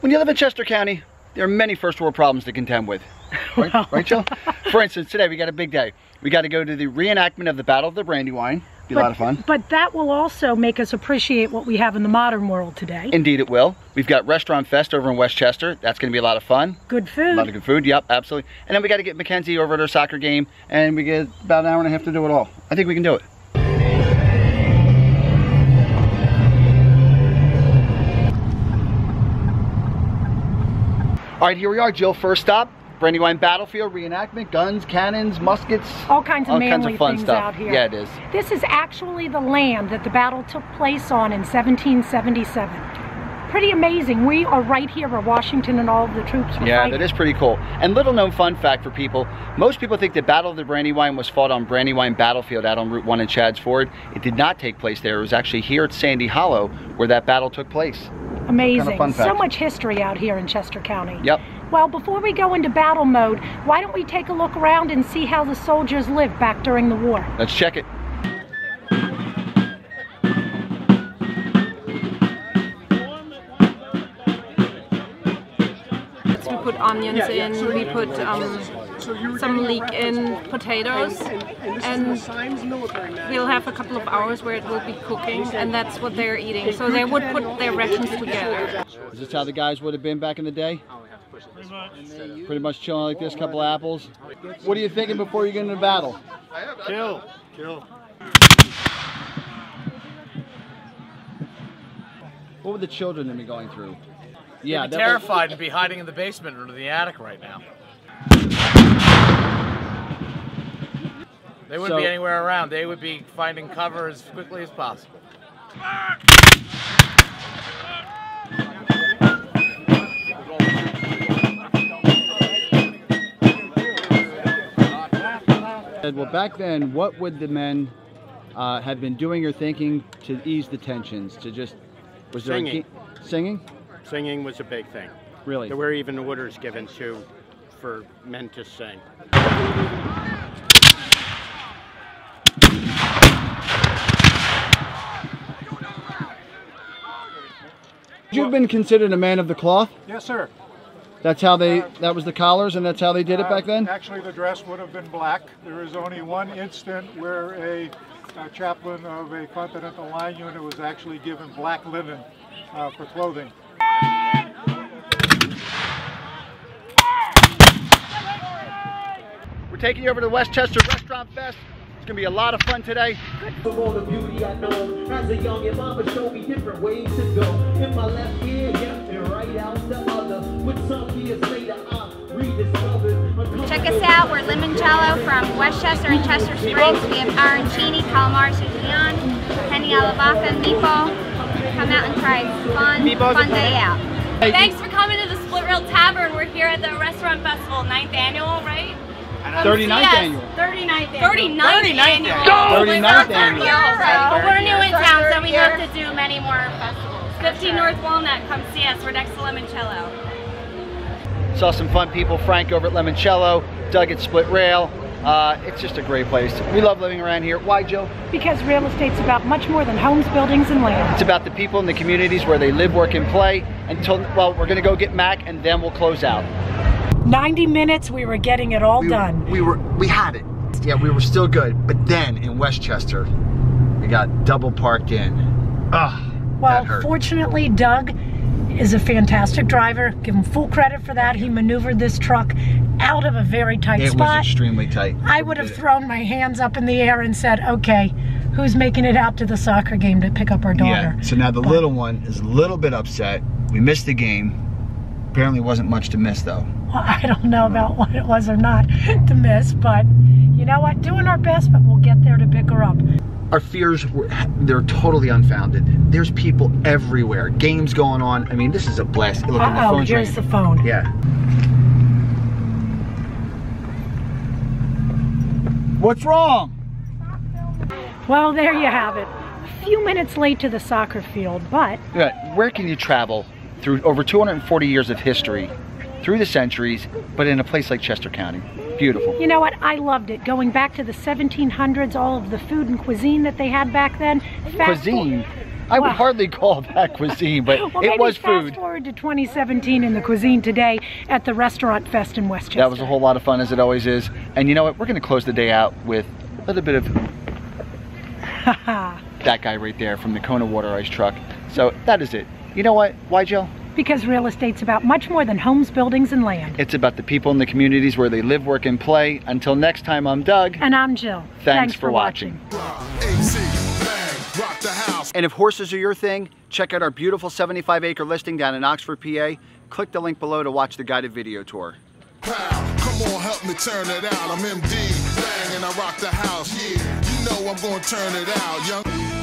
When you live in Chester County, there are many first world problems to contend with. Right, well. Right, Jill? For instance, today we got a big day. We got to go to the reenactment of the Battle of the Brandywine. Be a lot of fun. But that will also make us appreciate what we have in the modern world today. Indeed it will. We've got Restaurant Fest over in Westchester. That's going to be a lot of fun. Good food. A lot of good food, yep, absolutely. And then we got to get Mackenzie over at her soccer game, and we get about an hour and a half to do it all. I think we can do it. All right, here we are, Jill. First stop, Brandywine Battlefield, reenactment, guns, cannons, muskets. All kinds of manly fun things stuff out here. Yeah, it is. This is actually the land that the battle took place on in 1777. Pretty amazing. We are right here where Washington and all of the troops were fighting. That is pretty cool. And little known fun fact for people, most people think the Battle of the Brandywine was fought on Brandywine Battlefield out on Route 1 in Chadds Ford. It did not take place there. It was actually here at Sandy Hollow where that battle took place. Amazing. Kind of fun fact. So much history out here in Chester County. Yep. Well, before we go into battle mode, why don't we take a look around and see how the soldiers lived back during the war? Let's check it. We put onions in, we put some leek in potatoes, and we'll have a couple of hours where it will be cooking, and that's what they're eating. So they would put their rations together. Is this how the guys would have been back in the day? Pretty much chilling like this, couple of apples. What are you thinking before you get into battle? Kill. Kill. What would the children be going through? Yeah, they'd be terrified to be hiding in the basement or the attic right now. They wouldn't be anywhere around. They would be finding cover as quickly as possible. Well, back then, what would the men have been doing or thinking to ease the tensions? To just was there singing? Singing? Singing was a big thing. Really? There were even orders given for men to sing. You've been considered a man of the cloth? Yes, sir. That's how that was the collars, and that's how they did it back then? Actually, the dress would have been black. There is only one instant where a chaplain of a Continental Line unit was actually given black linen for clothing. We're taking you over to Westchester Restaurant Fest. It's gonna be a lot of fun today. For all the beauty I know, as a young mama showed me different ways to go. In my left ear, yeah, and right out the other. With some years later, I rediscovered. Check us out. We're limoncello from Westchester and Chester Springs. We have arancini, calamari Sicilian, penny alla vodka, meatball. Come out and try it. Fun day out. Thanks for coming to the Split Rail Tavern. We're here at the Restaurant Festival, 9th annual, right? 39th annual. 39th annual. 39th annual. But we're new in town, so we have to do many more festivals. 15 North Walnut, come see us. We're next to Limoncello. Saw some fun people, Frank over at Limoncello, Doug at Split Rail. It's just a great place. We love living around here. Why, Jill? Because real estate's about much more than homes, buildings, and land. It's about the people in the communities where they live, work, and play until, well, we're gonna go get Mac and then we'll close out. 90 minutes, we were getting it all done. We had it. Yeah, we were still good. But then in Westchester, we got double parked in. Well, fortunately, Doug is a fantastic driver. Give him full credit for that. He maneuvered this truck out of a very tight spot. It was extremely tight. I would have thrown my hands up in the air and said, okay, who's making it out to the soccer game to pick up our daughter? Yeah, so now the little one is a little bit upset. We missed the game. Apparently wasn't much to miss though. Well, I don't know about what it was or not to miss, but you know what? Doing our best, but we'll get there to pick her up. Our fears, they're totally unfounded. There's people everywhere. Games going on. I mean, this is a blast. Look, my phone's here's ringing. the phone. Yeah. What's wrong? Well, there you have it. A few minutes late to the soccer field, but... Yeah, where can you travel through over 240 years of history, through the centuries, but in a place like Chester County? Beautiful. You know what? I loved it. Going back to the 1700s, all of the food and cuisine that they had back then. Cuisine? I would hardly call that cuisine, but it was food. Fast forward to 2017 in the cuisine today at the Restaurant Fest in Westchester. That was a whole lot of fun, as it always is. And you know what? We're going to close the day out with a little bit of that guy right there from the Kona Water Ice truck. So that is it. You know what? Why, Jill? Because real estate's about much more than homes, buildings, and land. It's about the people in the communities where they live, work, and play. Until next time, I'm Doug. And I'm Jill. Thanks for watching. And if horses are your thing, check out our beautiful 75-acre listing down in Oxford, PA. Click the link below to watch the guided video tour. Come on, help me turn it out. I'm MD, bang, and I rock the house. Yeah, you know I'm gonna turn it out, young.